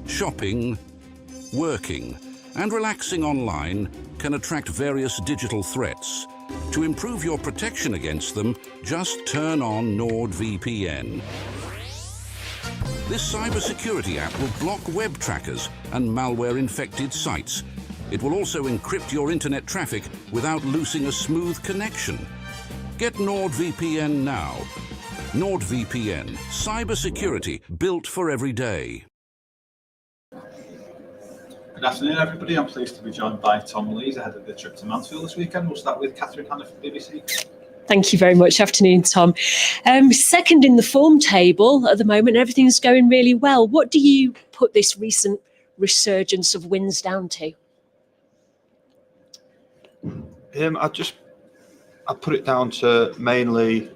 shopping, working, and relaxing online can attract various digital threats. To improve your protection against them, just turn on NordVPN. This cybersecurity app will block web trackers and malware-infected sites. It will also encrypt your internet traffic without losing a smooth connection. Get NordVPN now. NordVPN, cybersecurity built for every day. Good afternoon, everybody. I'm pleased to be joined by Tom Lees ahead of the trip to Mansfield this weekend. We'll start with Catherine Hanna from BBC. Thank you very much. Afternoon, Tom. Second in the form table at the moment, everything's going really well. What do you put this recent resurgence of wins down to? I put it down to mainly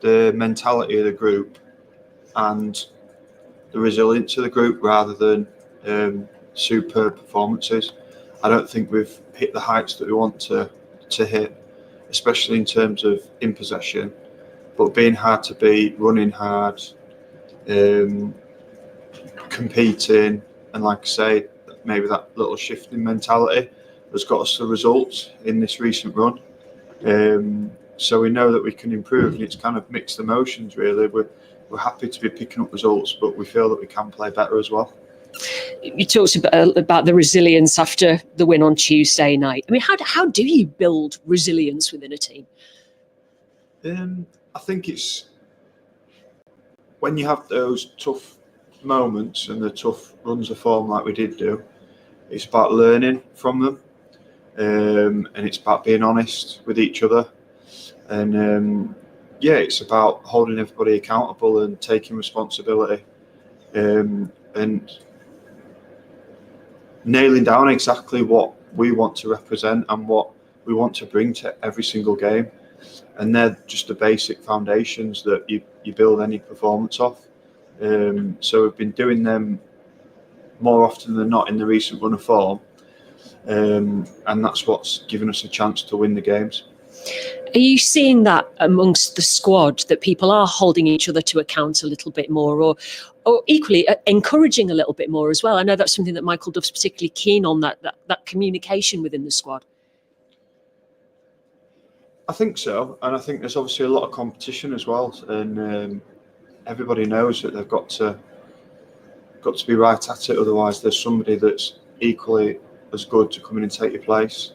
the mentality of the group and the resilience of the group rather than superb performances. I don't think we've hit the heights that we want to hit, especially in terms of in possession, but being hard to beat, running hard, competing, and like I say, maybe that little shift in mentality has got us the results in this recent run. So we know that we can improve, and it's kind of mixed emotions really. We're happy to be picking up results, but we feel that we can play better as well. You talked about the resilience after the win on Tuesday night. I mean, how do you build resilience within a team? I think it's when you have those tough moments and the tough runs of form like we did do, it's about learning from them, and it's about being honest with each other, and it's about holding everybody accountable and taking responsibility, and nailing down exactly what we want to represent and what we want to bring to every single game. And they're just the basic foundations that you build any performance off. So we've been doing them more often than not in the recent run of form. And that's what's given us a chance to win the games. Are you seeing that amongst the squad, that people are holding each other to account a little bit more, or equally encouraging a little bit more as well? I know that's something that Michael Duff's particularly keen on, that communication within the squad. I think so, and I think there's obviously a lot of competition as well, and everybody knows that they've got to be right at it. Otherwise, there's somebody that's equally as good to come in and take your place.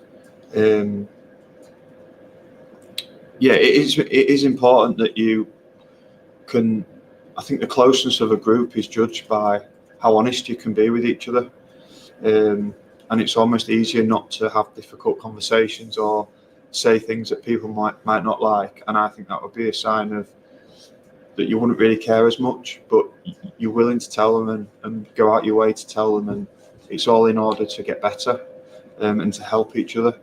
It is important that you can. I think the closeness of a group is judged by how honest you can be with each other, and it's almost easier not to have difficult conversations or say things that people might not like. And I think that would be a sign of that you wouldn't really care as much, but you're willing to tell them and go out your way to tell them, and it's all in order to get better and to help each other.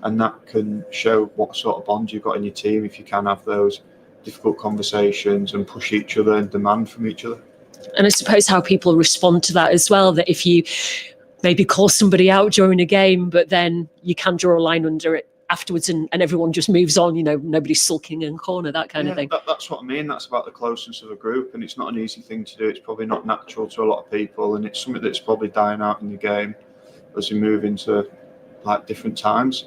And that can show what sort of bond you've got in your team if you can have those difficult conversations and push each other and demand from each other. And I suppose how people respond to that as well, that if you maybe call somebody out during a game, but then you can draw a line under it afterwards and everyone just moves on, nobody's sulking in a corner, that kind of thing. That's what I mean. That's about the closeness of a group, and it's not an easy thing to do. It's probably not natural to a lot of people, and it's something that's probably dying out in the game as we move into different times.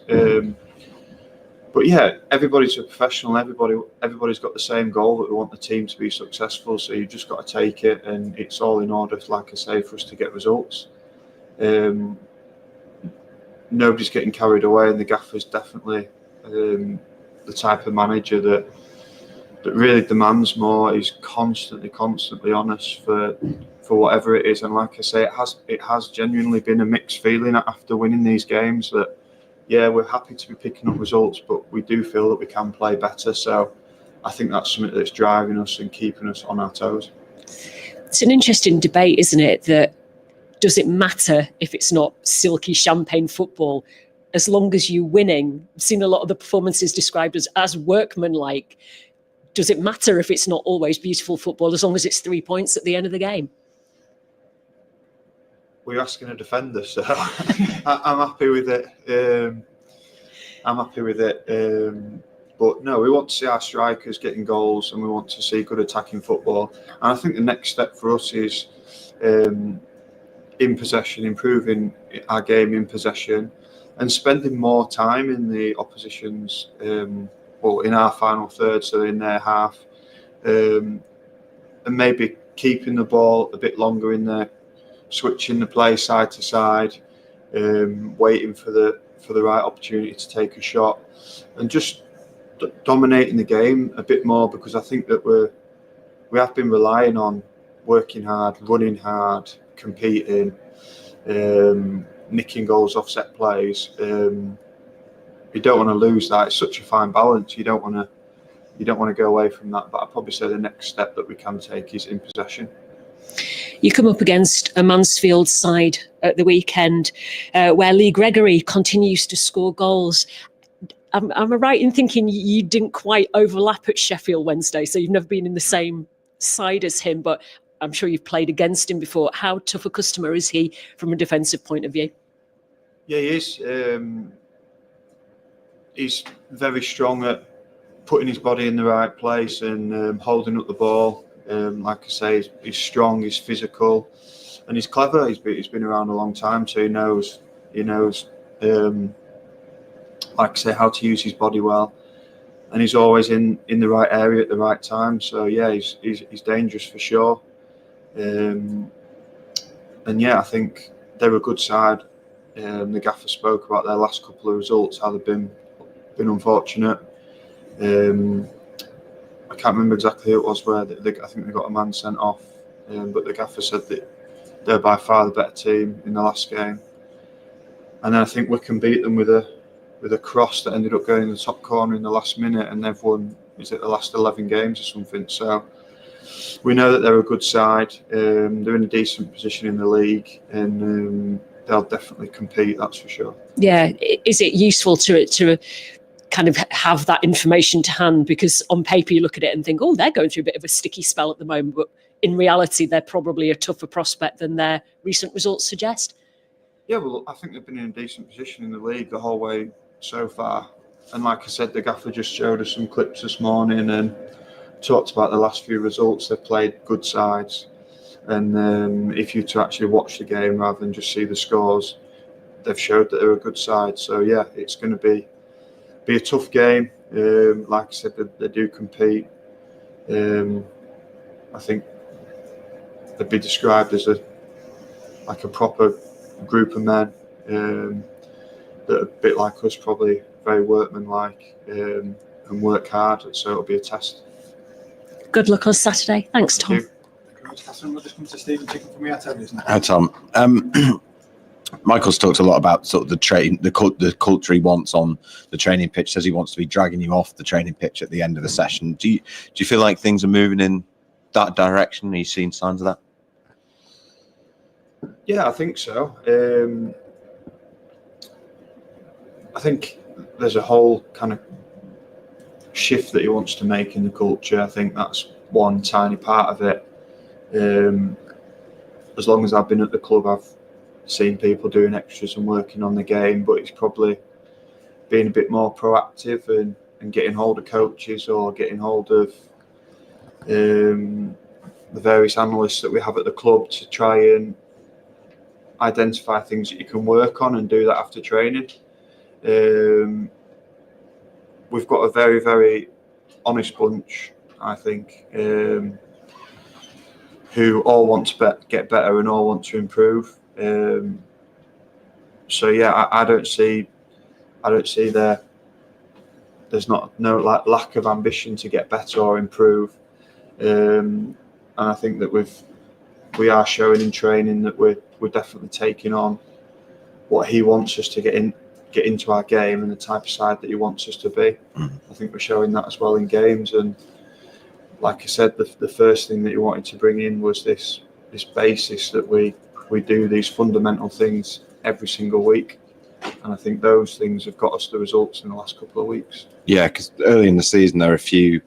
But yeah, everybody's a professional. Everybody's got the same goal, that we want the team to be successful. So you just got to take it, and it's all in order, like I say, for us to get results. Nobody's getting carried away, and the gaffer's definitely the type of manager that really demands more. He's constantly honest for whatever it is, and like I say, it has genuinely been a mixed feeling after winning these games. That we're happy to be picking up results, but we do feel that we can play better. So I think that's something that's driving us and keeping us on our toes. It's an interesting debate, isn't it? That does it matter if it's not silky champagne football, as long as you're winning? I've seen a lot of the performances described as workmanlike. Does it matter if it's not always beautiful football, as long as it's 3 points at the end of the game? We're asking a defender, so I'm happy with it. But no, we want to see our strikers getting goals, and we want to see good attacking football. And I think the next step for us is in possession, improving our game in possession, and spending more time in the opposition's, well, in our final third, so in their half, and maybe keeping the ball a bit longer in there, switching the play side to side, waiting for the right opportunity to take a shot, and just dominating the game a bit more, because I think that we have been relying on working hard, running hard, competing, nicking goals off set plays. You don't want to lose that. It's such a fine balance. You don't want to go away from that. But I'd probably say the next step that we can take is in possession. You come up against a Mansfield side at the weekend where Lee Gregory continues to score goals. Am I right in thinking you didn't quite overlap at Sheffield Wednesday, so you've never been in the same side as him, but I'm sure you've played against him before. How tough a customer is he from a defensive point of view? Yeah, he is. He's very strong at putting his body in the right place and holding up the ball. Like I say, he's strong, he's physical, and he's clever. He's been around a long time, so he knows. Like I say, how to use his body well, and he's always in the right area at the right time. So yeah, he's dangerous for sure. And yeah, I think they're a good side. The gaffer spoke about their last couple of results, how they've been unfortunate. I can't remember exactly who it was where I think they got a man sent off, but the gaffer said that they're by far the better team in the last game. And then I think Wycombe beat them with a cross that ended up going in the top corner in the last minute, and they've won, is it the last 11 games or something? So we know that they're a good side. They're in a decent position in the league, and they'll definitely compete, that's for sure. Yeah, is it useful to kind of have that information to hand? Because on paper you look at it and think, oh, they're going through a bit of a sticky spell at the moment, but in reality they're probably a tougher prospect than their recent results suggest. Yeah, well, I think they've been in a decent position in the league the whole way so far. And like I said, the gaffer just showed us some clips this morning and talked about the last few results. They've played good sides. And if you to actually watch the game rather than just see the scores, they've showed that they're a good side. So yeah, it's going to be a tough game. Like I said, they do compete. I think they'd be described as a proper group of men that are a bit like us, probably very workmanlike and work hard. So it'll be a test. Good luck on Saturday. Thanks, Tom. Thank you. Catherine, we'll just come to Stephen Chicken from the Hi, Tom. Michael's talked a lot about sort of the culture he wants on the training pitch. Says he wants to be dragging you off the training pitch at the end of the session. Do you feel like things are moving in that direction? Are you seeing signs of that? Yeah, I think so. I think there's a whole kind of shift that he wants to make in the culture. I think that's one tiny part of it. As long as I've been at the club, I've seen people doing extras and working on the game, but it's probably being a bit more proactive and getting hold of coaches or getting hold of the various analysts that we have at the club to try and identify things that you can work on and do that after training. We've got a very, very honest bunch, I think, who all want to get better and all want to improve. So yeah, I don't see there's no lack of ambition to get better or improve, and I think that we are showing in training that we're definitely taking on what he wants us to get into our game and the type of side that he wants us to be. I think we're showing that as well in games, and like I said, the first thing that he wanted to bring in was this basis that we do these fundamental things every single week, and I think those things have got us the results in the last couple of weeks. Yeah, because early in the season there are a few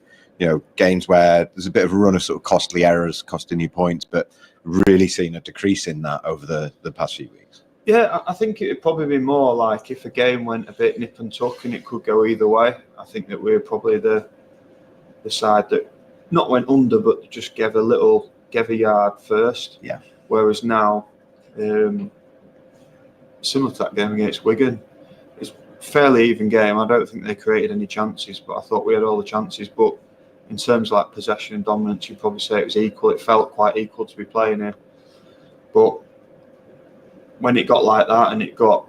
games where there's a bit of a run of sort of costly errors costing you points, but really seeing a decrease in that over the past few weeks. Yeah, I think it would probably be more like if a game went a bit nip and tuck and it could go either way. I think that we're probably the side that not went under, but just gave a yard first. Yeah. Whereas now Similar to that game against Wigan, it's a fairly even game. I don't think they created any chances, but I thought we had all the chances. But in terms of like possession and dominance, you'd probably say it was equal. It felt quite equal to be playing here. But when it got like that and it got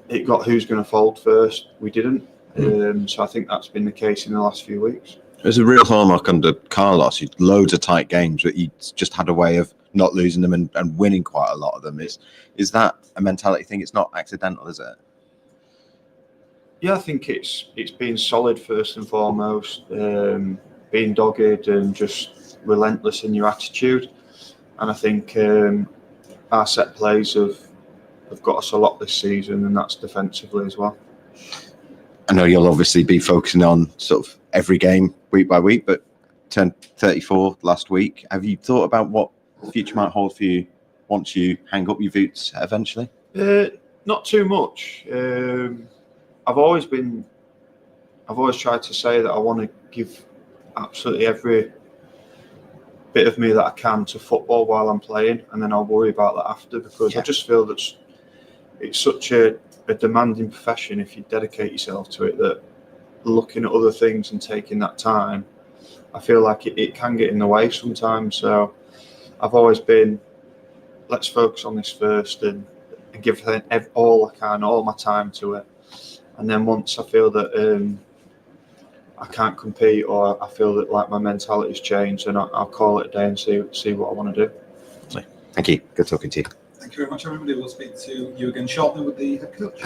who's going to fold first, we didn't. So I think that's been the case in the last few weeks. It was a real hallmark under Carlos. He loads of tight games, but he just had a way of not losing them and winning quite a lot of them. Is that a mentality thing? It's not accidental, is it? Yeah, I think it's being solid first and foremost, being dogged and just relentless in your attitude. And I think our set plays have got us a lot this season, and that's defensively as well. I know you'll obviously be focusing on sort of every game week by week, but turned 34 last week. Have you thought about what the future might hold for you once you hang up your boots eventually? Not too much. I've always tried to say that I want to give absolutely every bit of me that I can to football while I'm playing, and then I'll worry about that after, because I just feel that it's such a demanding profession if you dedicate yourself to it, that looking at other things and taking that time, I feel like it can get in the way sometimes. So I've always been, let's focus on this first and give all I can, all my time to it. And then once I feel that I can't compete, or I feel that like my mentality's changed, and I'll call it a day and see what I want to do. Thank you. Good talking to you. Thank you very much, everybody. We'll speak to you again shortly with the head coach.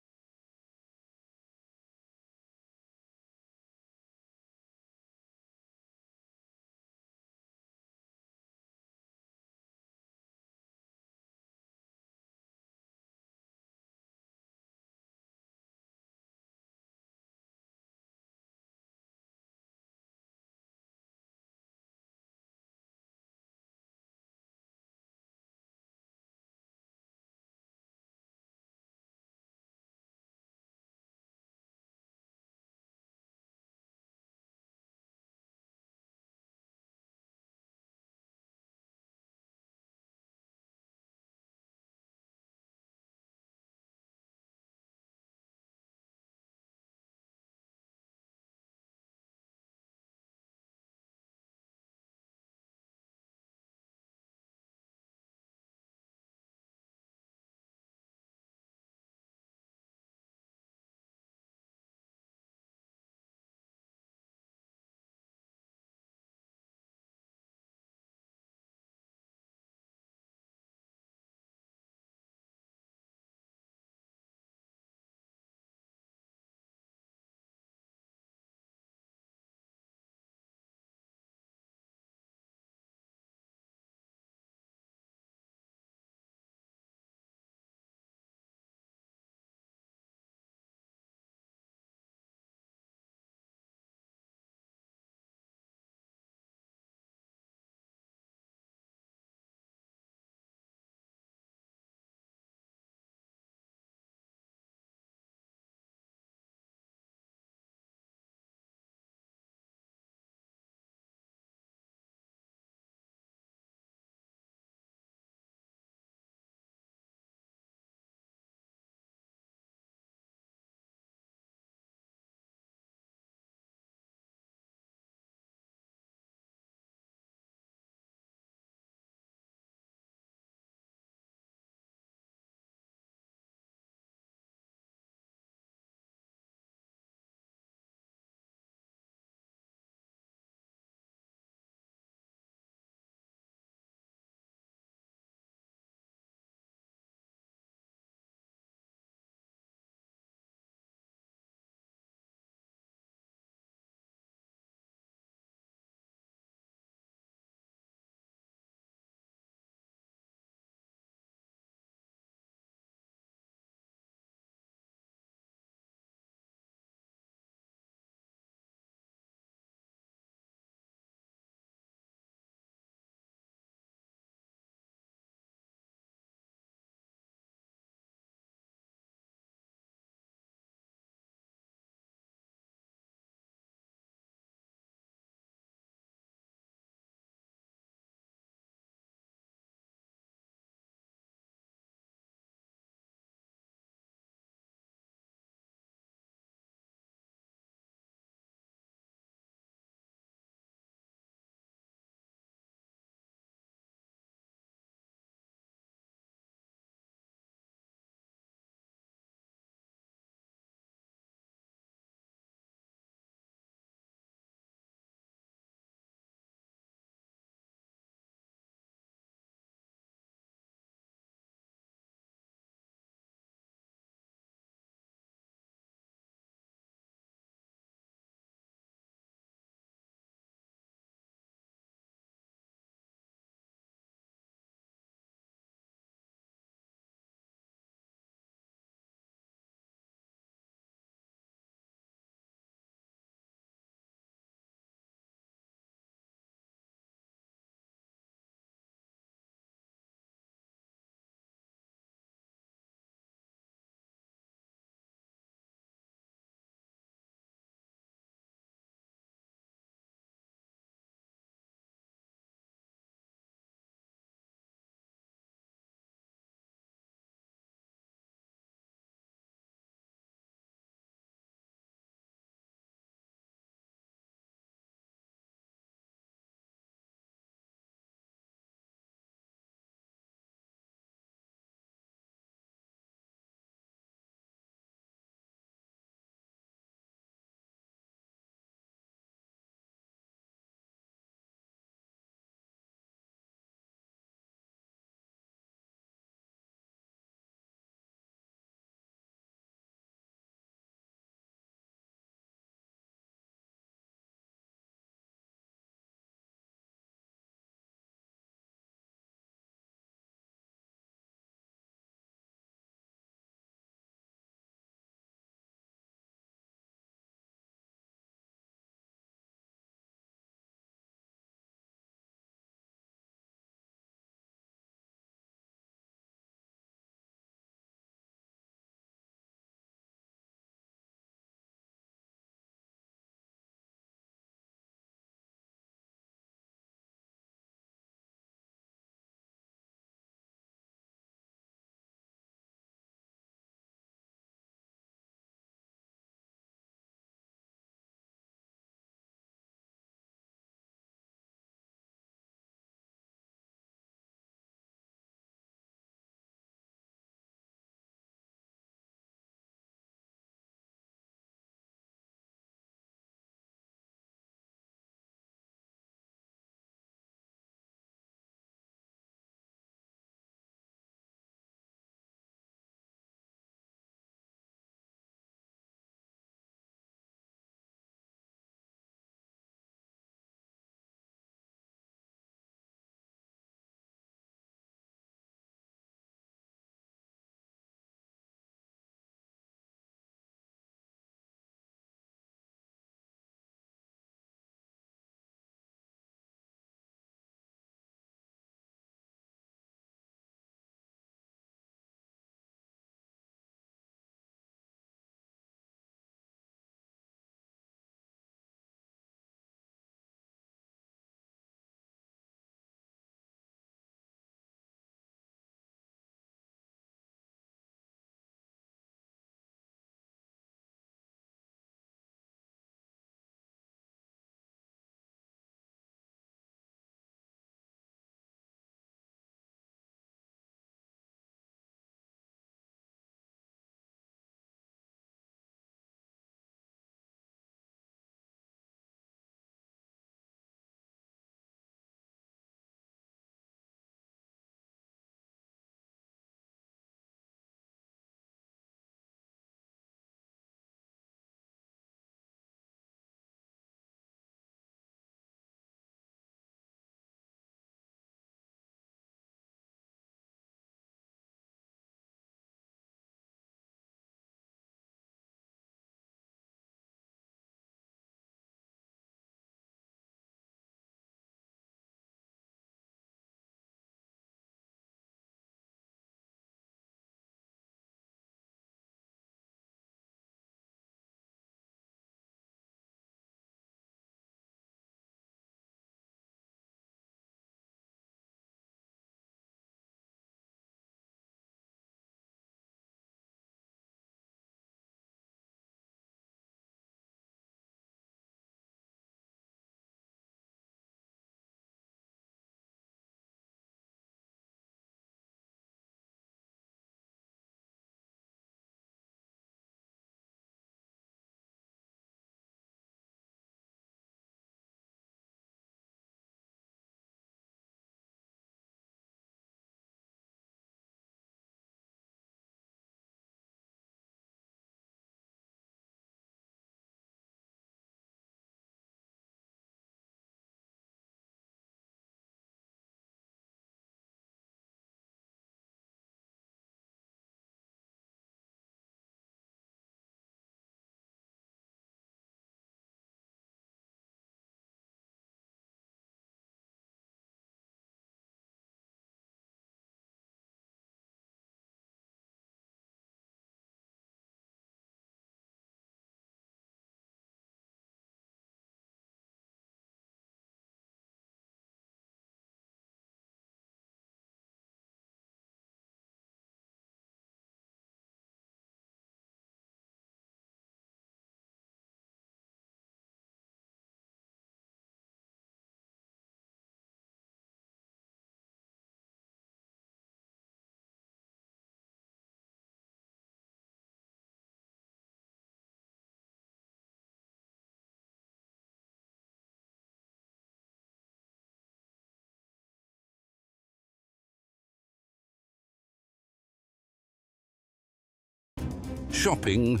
shopping,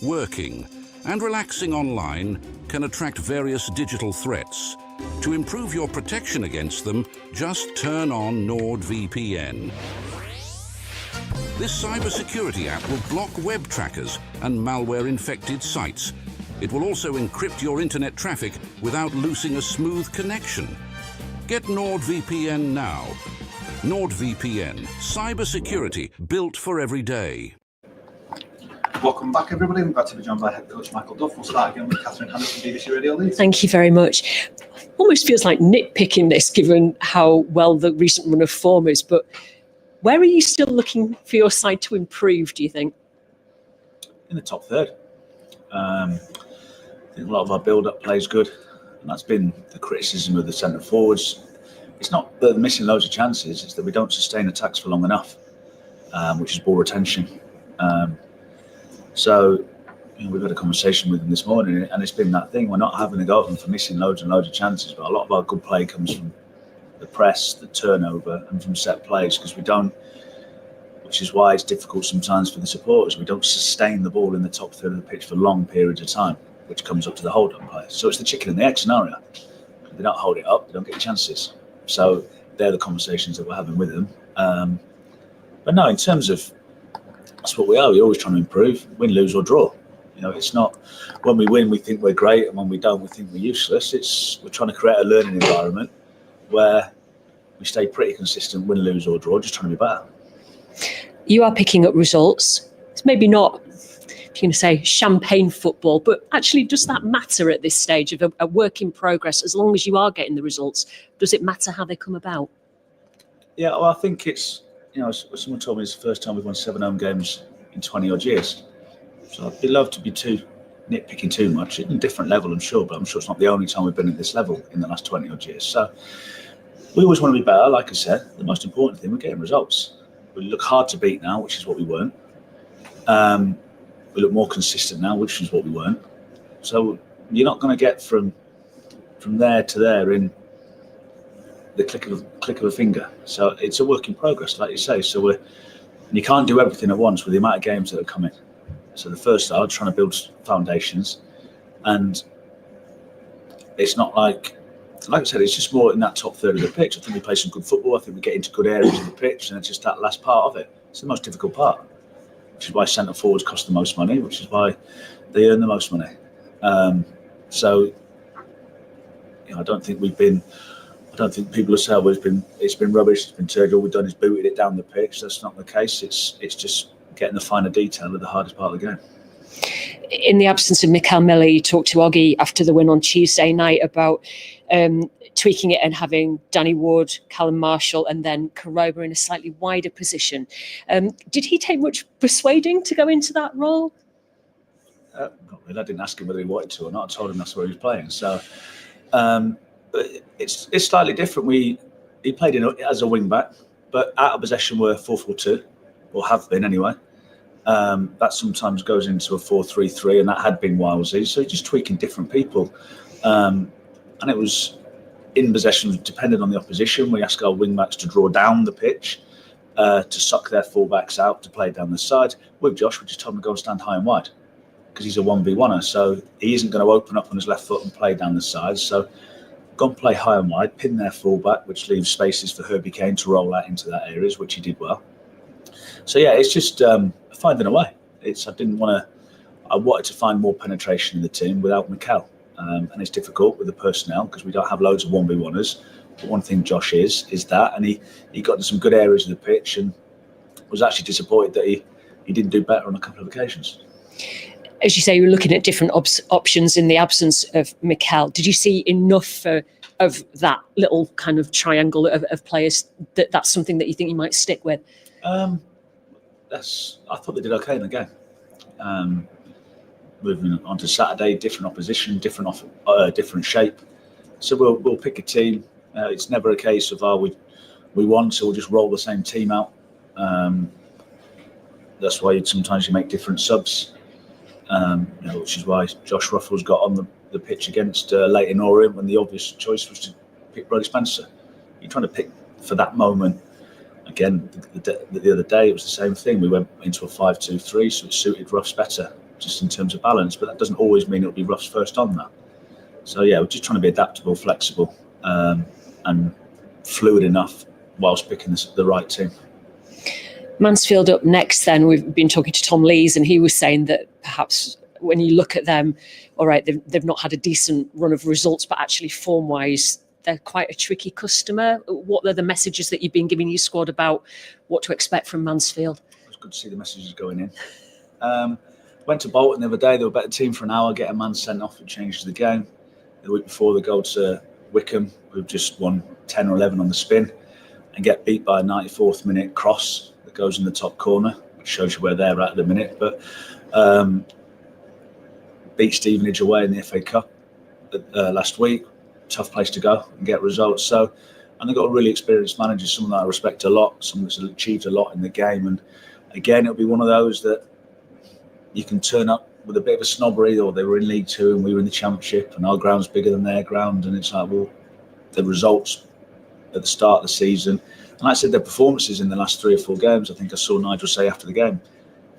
working, and relaxing online can attract various digital threats. To improve your protection against them, just turn on NordVPN. This cybersecurity app will block web trackers and malware-infected sites. It will also encrypt your internet traffic without losing a smooth connection. Get NordVPN now. NordVPN, cybersecurity built for every day. Welcome back, everybody. We're about to be joined by head coach Michael Duff. We'll start again with Catherine Hannah from BBC Radio Leeds. Thank you very much. Almost feels like nitpicking this, given how well the recent run of form is. But where are you still looking for your side to improve, do you think? In the top third. I think a lot of our build-up play is good, and that's been the criticism of the centre forwards. It's not that they're missing loads of chances; it's that we don't sustain attacks for long enough, which is ball retention. So, we've had a conversation with them this morning, and it's been that thing. We're not having a go at them for missing loads and loads of chances, but a lot of our good play comes from the press, the turnover, and from set plays, because we don't, which is why it's difficult sometimes for the supporters. We don't sustain the ball in the top third of the pitch for long periods of time, which comes up to the hold-up play. So it's the chicken and the egg scenario. If they don't hold it up, they don't get chances. So they're the conversations that we're having with them. But no, in terms of, that's what we are. We're always trying to improve, win, lose or draw. It's not when we win we think we're great, and when we don't we think we're useless. We're trying to create a learning environment where we stay pretty consistent, win, lose or draw, just trying to be better. You are picking up results. It's maybe not, if you're going to say, champagne football, but actually, does that matter at this stage of a work in progress? As long as you are getting the results, does it matter how they come about? Yeah, well, I think it's, someone told me it's the first time we've won 7 home games in 20 odd years. So I'd be loved to be nitpicking too much. It's a different level, I'm sure, but I'm sure it's not the only time we've been at this level in the last 20 odd years. So we always want to be better. Like I said, the most important thing, we're getting results. We look hard to beat now, which is what we weren't. We look more consistent now, which is what we weren't. So you're not going to get from there to there in the click of a finger. So it's a work in progress, like you say. So you can't do everything at once with the amount of games that are coming. So the first I was trying to build foundations, and it's not like I said, it's just more in that top third of the pitch. I think we play some good football. I think we get into good areas of the pitch, and it's just that last part of it. It's the most difficult part, which is why centre forwards cost the most money, which is why they earn the most money. So I don't think people will say, well, it's been rubbish, it's been terrible. All we've done is booted it down the pitch. That's not the case. It's just getting the finer detail of the hardest part of the game. In the absence of Mikel Miller, you talked to Oggy after the win on Tuesday night about tweaking it and having Danny Ward, Callum Marshall, and then Karoba in a slightly wider position. Did he take much persuading to go into that role? Not really. I didn't ask him whether he wanted to or not. I told him that's where he was playing. So it's slightly different. He played as a wing back, but out of possession we're 4-4-2, or have been anyway. That sometimes goes into a 4-3-3, and that had been Wilesy. So just tweaking different people. And it was in possession, depending on the opposition. We ask our wing backs to draw down the pitch, to suck their full-backs out, to play down the side. With Josh, we just told him to go and stand high and wide, because he's a 1v1er. So he isn't going to open up on his left foot and play down the side. So go and play high and wide, pin their full-back, which leaves spaces for Herbie Kane to roll out into that areas, which he did well. So yeah, it's just finding a way. I wanted to find more penetration in the team without Mikel. And it's difficult with the personnel because we don't have loads of 1v1ers. But one thing Josh is that, and he got into some good areas of the pitch, and was actually disappointed that he didn't do better on a couple of occasions. As you say, you were looking at different options in the absence of Mikel. Did you see enough of that little kind of triangle of players that's something that you think you might stick with? I thought they did okay in the game. Moving on to Saturday, different opposition, different shape. So we'll pick a team. It's never a case of we won, so we'll just roll the same team out. That's why sometimes you make different subs. Which is why Josh Ruffles got on the pitch against Leyton Orient when the obvious choice was to pick Brody Spencer. You're trying to pick for that moment again, the other day it was the same thing. We went into a 5-2-3, so it suited roughs better, just in terms of balance. But that doesn't always mean it'll be roughs first on that. So yeah, we're just trying to be adaptable, flexible, and fluid enough whilst picking the right team. Mansfield up next then. We've been talking to Tom Lees, and he was saying that perhaps when you look at them, all right, they've not had a decent run of results, but actually form-wise, they're quite a tricky customer. What are the messages that you've been giving your squad about what to expect from Mansfield? It's good to see the messages going in. Went to Bolton the other day. They were a better team for an hour, get a man sent off, it changes the game. The week before, they go to Wickham, who've just won 10 or 11 on the spin, and get beat by a 94th minute cross that goes in the top corner, which shows you where they're at the minute. But beat Stevenage away in the FA Cup last week. Tough place to go and get results. So, and they've got a really experienced manager, someone that I respect a lot, someone that's achieved a lot in the game. And again, it'll be one of those that you can turn up with a bit of a snobbery, or they were in League Two and we were in the Championship and our ground's bigger than their ground. And it's like, well, the results at the start of the season, and like I said, their performances in the last 3 or 4 games, I think I saw Nigel say after the game,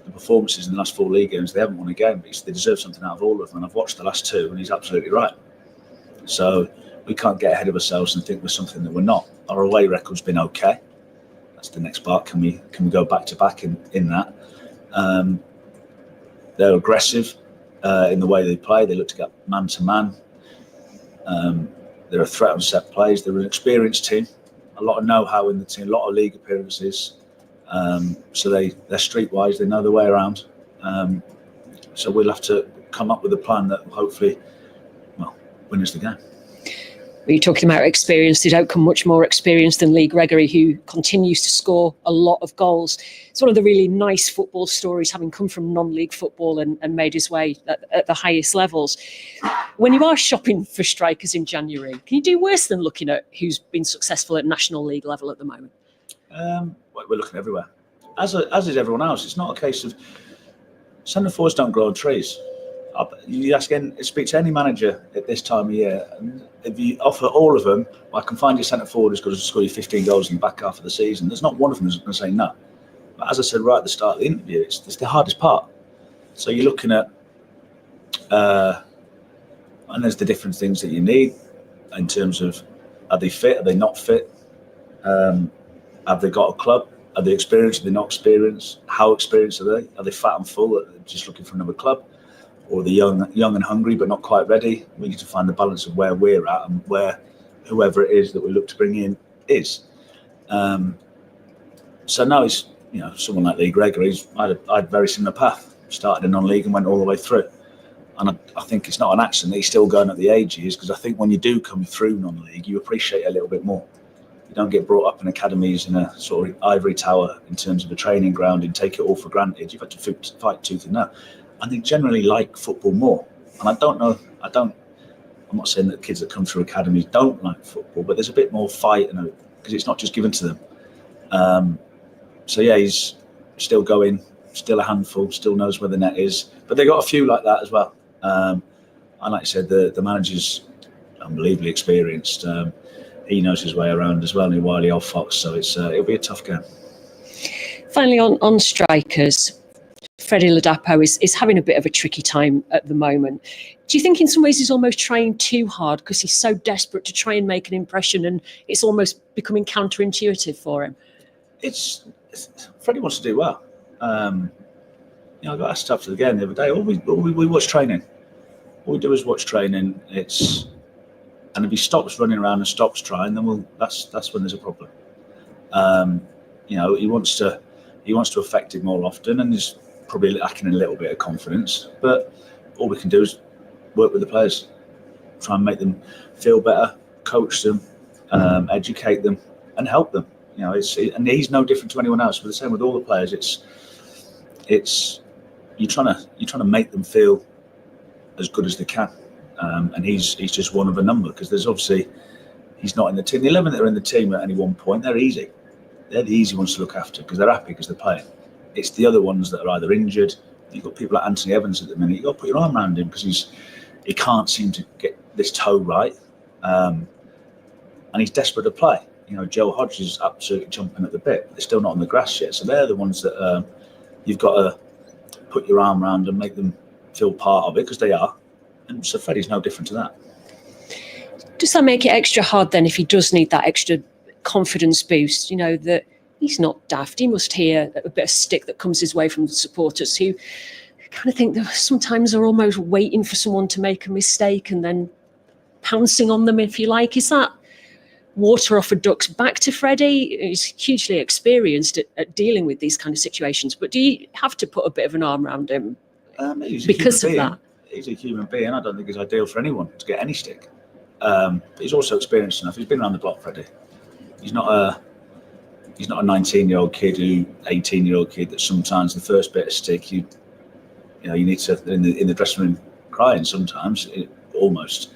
the performances in the last 4 league games, they haven't won a game, but they deserve something out of all of them. And I've watched the last 2 and he's absolutely right. So we can't get ahead of ourselves and think we're something that we're not. Our away record's been okay. That's the next part. Can we go back to back in that? They're aggressive in the way they play. They look to get man to man. They're a threat on set plays. They're an experienced team. A lot of know-how in the team. A lot of league appearances. So they're streetwise. They know their way around. So we'll have to come up with a plan that will hopefully, win us the game. You're talking about experience. They don't come much more experienced than Lee Gregory, who continues to score a lot of goals. It's one of the really nice football stories, having come from non-league football and made his way at the highest levels. When you are shopping for strikers in January, can you do worse than looking at who's been successful at National League level at the moment? We're looking everywhere, as is everyone else. It's not a case of centre forwards don't grow on trees. You speak to any manager at this time of year, and if you offer all of them, I can find your centre forward who's going to score you 15 goals in the back half of the season. There's not one of them who's going to say no. But as I said right at the start of the interview, it's the hardest part. So you're looking at, and there's the different things that you need in terms of, are they fit? Are they not fit? Have they got a club? Are they experienced? Are they not experienced? How experienced are they? Are they fat and full? Are they just looking for another club? Or the young and hungry but not quite ready? We need to find the balance of where we're at and where whoever it is that we look to bring in is. So now he's, someone like Lee Gregory, I had a very similar path. Started in non-league and went all the way through. And I think it's not an accident that he's still going at the age he is, because I think when you do come through non-league, you appreciate it a little bit more. You don't get brought up in academies in a sort of ivory tower in terms of a training ground and take it all for granted. You've had to fight tooth and nail. And they generally like football more. And I'm not saying that kids that come through academies don't like football, but there's a bit more fight, because it's not just given to them. So yeah, he's still going, still a handful, still knows where the net is. But they got a few like that as well. And like I said, the manager's unbelievably experienced. He knows his way around as well, and Wiley old fox. So it'll be a tough game. Finally, on strikers, Freddie Ladapo is having a bit of a tricky time at the moment. Do you think in some ways he's almost trying too hard because he's so desperate to try and make an impression, and it's almost becoming counterintuitive for him? Freddie wants to do well. I got asked after the game the other day. We watch training. All we do is watch training. And if he stops running around and stops trying, then that's when there's a problem. He wants to affect it more often, and he's probably lacking a little bit of confidence. But all we can do is work with the players, try and make them feel better, coach them, educate them, and help them. And he's no different to anyone else. But the same with all the players. It's you're trying to make them feel as good as they can. And he's just one of a number, because there's obviously he's not in the team. The 11 that are in the team at any one point, they're easy. They're the easy ones to look after because they're happy because they're playing. It's the other ones that are either injured. You've got people like Anthony Evans at the minute. You've got to put your arm around him because he can't seem to get this toe right. And he's desperate to play. Joe Hodge is absolutely jumping at the bit. They're still not on the grass yet, so they're the ones that you've got to put your arm around and make them feel part of it, because they are. And so Freddie's no different to that. Does that make it extra hard then if he does need that extra confidence boost? That he's not daft. He must hear a bit of stick that comes his way from the supporters who kind of think that sometimes they're almost waiting for someone to make a mistake and then pouncing on them, if you like. Is that water off a duck's back to Freddie? He's hugely experienced at dealing with these kind of situations, but do you have to put a bit of an arm around him because of that? He's a human being. I don't think it's ideal for anyone to get any stick. But he's also experienced enough. He's been around the block, Freddie. He's not a 19-year-old kid, 18-year-old kid that sometimes the first bit of stick you need to in the dressing room crying sometimes. Almost.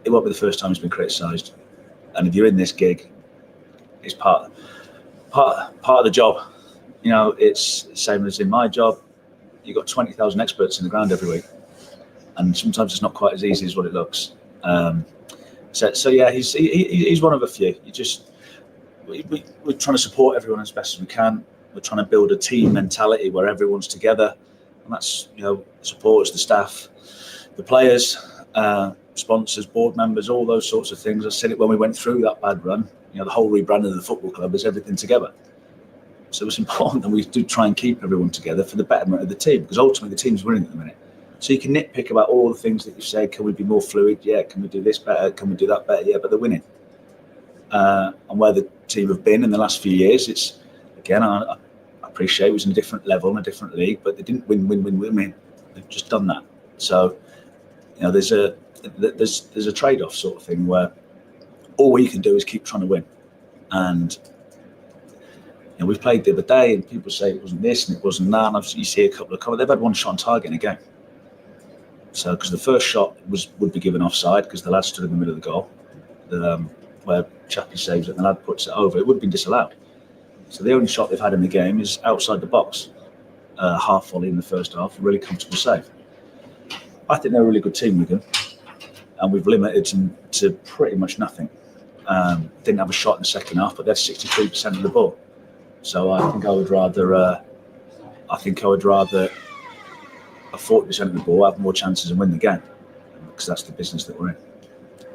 It won't be the first time he's been criticised. And if you're in this gig, it's part of the job. It's the same as in my job. You've got 20,000 experts in the ground every week, and sometimes it's not quite as easy as what it looks. So yeah, he's one of a few. We're trying to support everyone as best as we can. We're trying to build a team mentality where everyone's together, and that's supporters, the staff, the players, sponsors, board members, all those sorts of things. I said it when we went through that bad run. The whole rebranding of the football club is everything together. So it's important that we do try and keep everyone together for the betterment of the team, because ultimately the team's winning at the minute. So you can nitpick about all the things that you say. Can we be more fluid? Yeah. Can we do this better? Can we do that better? Yeah, but they're winning. And where the team have been in the last few years, it's, again, I appreciate it was in a different level, in a different league, but they didn't win. They've just done that. So, there's a trade-off sort of thing where all we can do is keep trying to win. And we've played the other day, and people say it wasn't this and it wasn't that. And you see a couple of comments. They've had one shot on target in a game. So, because the first shot would be given offside because the lad stood in the middle of the goal, where Chappie saves it and the lad puts it over, it would have been disallowed. So the only shot they've had in the game is outside the box, half volley in the first half, a really comfortable save. I think they're a really good team, Wigan, and we've limited them to pretty much nothing. Didn't have a shot in the second half, but they're 63% of the ball. So I think I would rather a 40% of the ball, have more chances and win the game, because that's the business that we're in.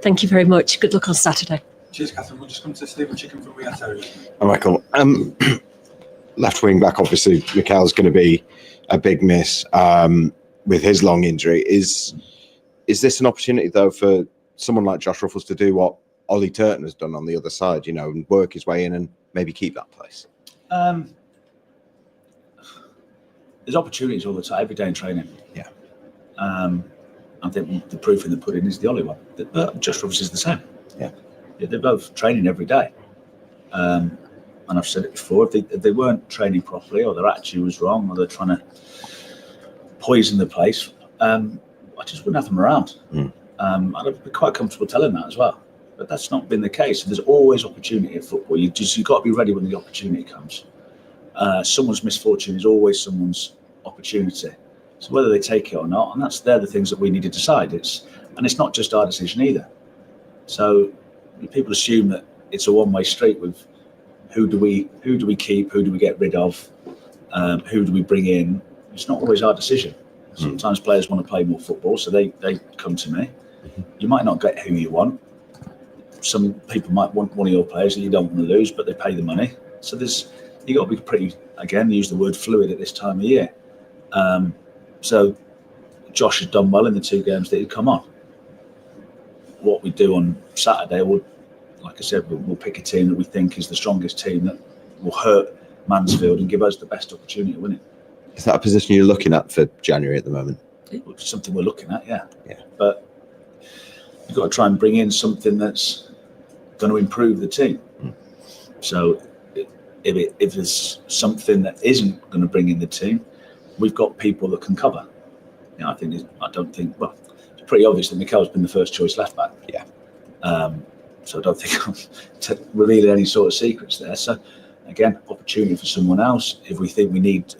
Thank you very much. Good luck on Saturday. Cheers, Catherine. We'll just come to Stephen Chicken from Weir Terriers. Hi, Michael. Left wing back, obviously, Mikel's going to be a big miss with his long injury. Is this an opportunity, though, for someone like Josh Ruffles to do what Ollie Turton has done on the other side, and work his way in and maybe keep that place? There's opportunities all the time, every day in training. Yeah. I think the proof in the pudding is the Ollie one. Josh Ruffles is the same. Yeah. They're both training every day. And I've said it before, if they weren't training properly, or their attitude was wrong, or they're trying to poison the place, I just wouldn't have them around. I'd be quite comfortable telling that as well. But that's not been the case. There's always opportunity in football. You've got to be ready when the opportunity comes. Someone's misfortune is always someone's opportunity. So whether they take it or not, and they're the things that we need to decide. It's not just our decision either. So people assume that it's a one-way street with who do we keep, who do we get rid of, who do we bring in. It's not always our decision. Sometimes players want to play more football, so they come to me. You might not get who you want. Some people might want one of your players that you don't want to lose, but they pay the money. So you got to be pretty, again, use the word fluid at this time of year. So Josh has done well in the two games that he'd come on. What we do on Saturday, like I said, we'll pick a team that we think is the strongest team that will hurt Mansfield and give us the best opportunity to win it. Is that a position you're looking at for January at the moment? It's something we're looking at, yeah. But you've got to try and bring in something that's going to improve the team. So if there's something that isn't going to bring in the team, we've got people that can cover. It's pretty obvious that Mikel's been the first choice left back. Yeah. So I don't think I'm revealing any sort of secrets there. So again, opportunity for someone else. If we think we need,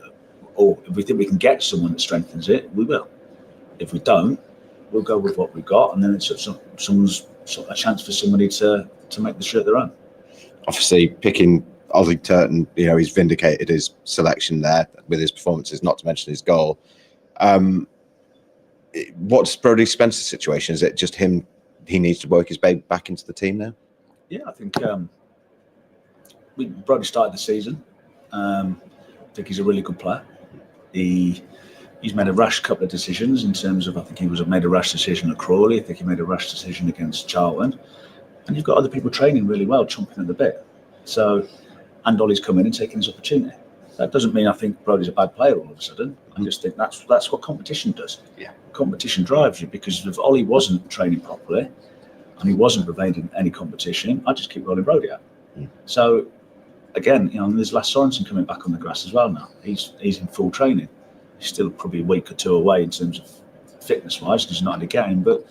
or if we think we can get someone that strengthens it, we will. If we don't, we'll go with what we've got, and then it's someone's sort of a chance for somebody to make the shirt their own. Obviously, picking Ollie Turton, he's vindicated his selection there with his performances, not to mention his goal. What's Brodie Spencer's situation? Is it just him? He needs to work his way back into the team now? Yeah, I think Brodie started the season. I think he's a really good player. He's made a rash couple of decisions in terms of, I think he made a rash decision at Crawley. I think he made a rash decision against Charlton. And you've got other people training really well, chomping at the bit. And Ollie's come in and taken his opportunity. That doesn't mean I think Brodie's a bad player all of a sudden. I just think that's what competition does. Yeah. Competition drives you, because if Ollie wasn't training properly and he wasn't providing any competition, I'd just keep rolling Brodie out. So again, there's Lass Sorensen coming back on the grass as well now. He's in full training. He's still probably a week or two away in terms of fitness-wise because he's not in the game, but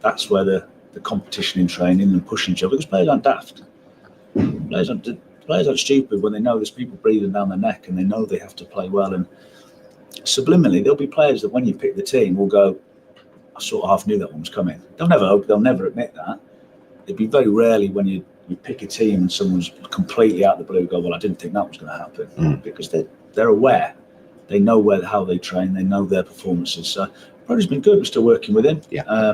that's where the competition in training and pushing each other, because players aren't daft. Players aren't stupid when they know there's people breathing down their neck and they know they have to play well. And subliminally, there'll be players that when you pick the team will go, I sort of half knew that one was coming. They'll never admit that. It'd be very rarely when you pick a team and someone's completely out of the blue go, well, I didn't think that was going to happen. Because they're aware. They know how they train. They know their performances. So Brodie's been good. We're still working with him. Yeah.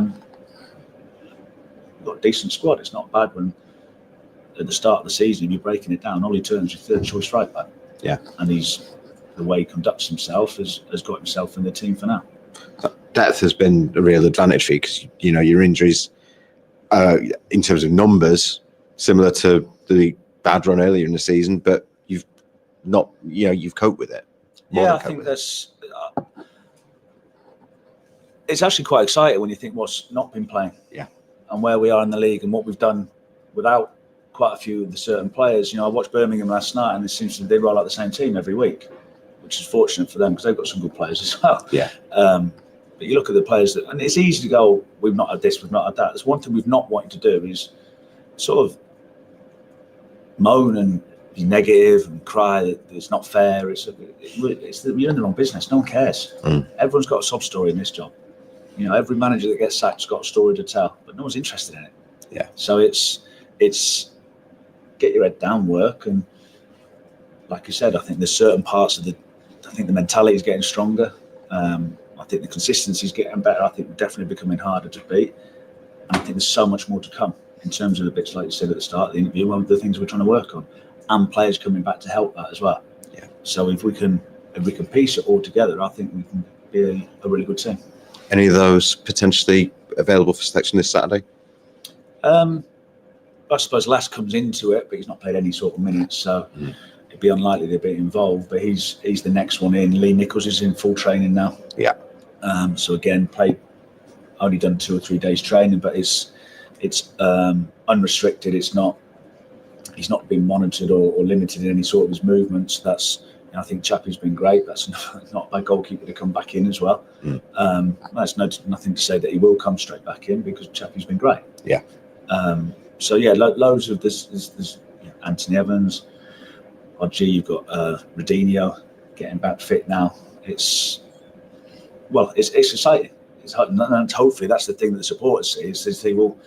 We've got a decent squad. It's not bad when at the start of the season you're breaking it down. Ollie Turner's your third choice right back. Yeah. And the way he conducts himself has got himself in the team for now. Depth has been a real advantage for you because, your injuries, in terms of numbers, similar to the bad run earlier in the season, but you've coped with it. I think that's it's actually quite exciting when you think what's not been playing, and where we are in the league and what we've done without quite a few of the certain players. I watched Birmingham last night, and it seems they roll out the same team every week, which is fortunate for them because they've got some good players as well. Yeah. But you look at the players and it's easy to go, we've not had this, we've not had that. There's one thing we've not wanted to do is sort of moan and be negative and cry that it's not fair. You're in the wrong business. No one cares. Everyone's got a sob story in this job. Every manager that gets sacked's got a story to tell, but no one's interested in it. Yeah. So it's get your head down work, and like you said, I think there's certain parts of the mentality is getting stronger. I think the consistency is getting better. I think we're definitely becoming harder to beat, and I think there's so much more to come in terms of the bits like you said at the start of the interview, one of the things we're trying to work on, and players coming back to help that as well. Yeah. So if we can piece it all together, I think we can be a really good team. Any of those potentially available for selection this Saturday? I suppose Lass comes into it, but he's not played any sort of minutes, so it'd be unlikely they'll be involved. But he's the next one in. Lee Nichols is in full training now. Yeah. So again, only done 2 or 3 days training, but it's unrestricted. He's not been monitored or limited in any sort of his movements. I think Chappie's been great. That's not a bad goalkeeper to come back in as well. That's nothing to say that he will come straight back in because Chappie's been great. Yeah. Loads of this. There's Anthony Evans, Odgie. You've got Rodinho getting back fit now. It's exciting. It's hard, and hopefully that's the thing that the supporters see is they say, well,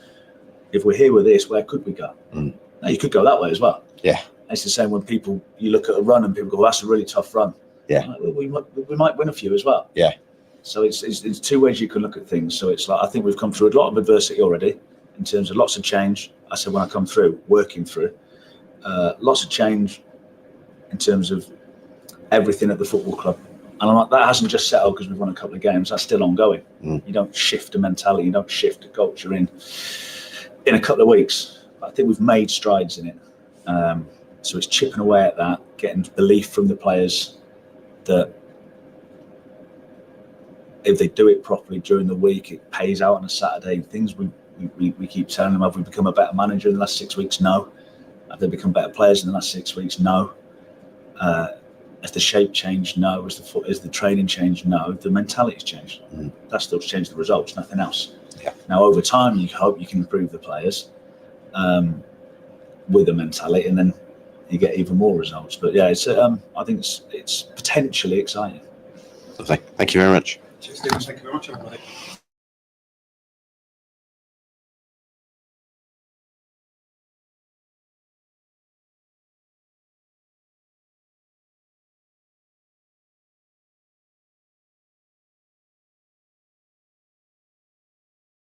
if we're here with this, where could we go? Now you could go that way as well. Yeah. It's the same when you look at a run and people go, well, that's a really tough run. Yeah. Well, we might win a few as well. Yeah. So it's 2 ways you can look at things. So it's like I think we've come through a lot of adversity already in terms of lots of change. I said when I come through, working through, lots of change in terms of everything at the football club. And I'm like, that hasn't just settled because we've won a couple of games. That's still ongoing. You don't shift a mentality, you don't shift a culture in a couple of weeks. But I think we've made strides in it. So it's chipping away at that, getting belief from the players that if they do it properly during the week, it pays out on a Saturday. Things we keep telling them, have we become a better manager in the last 6 weeks? No. Have they become better players in the last 6 weeks? No. Has the shape changed? No. Has the training changed? No. The mentality's changed. That's still changed the results, nothing else. Yeah. Now, over time, you hope you can improve the players with the mentality, and then you get even more results. But yeah, I think it's potentially exciting. Lovely. Thank you very much. Cheers, Stephen. Thank you very much, everybody.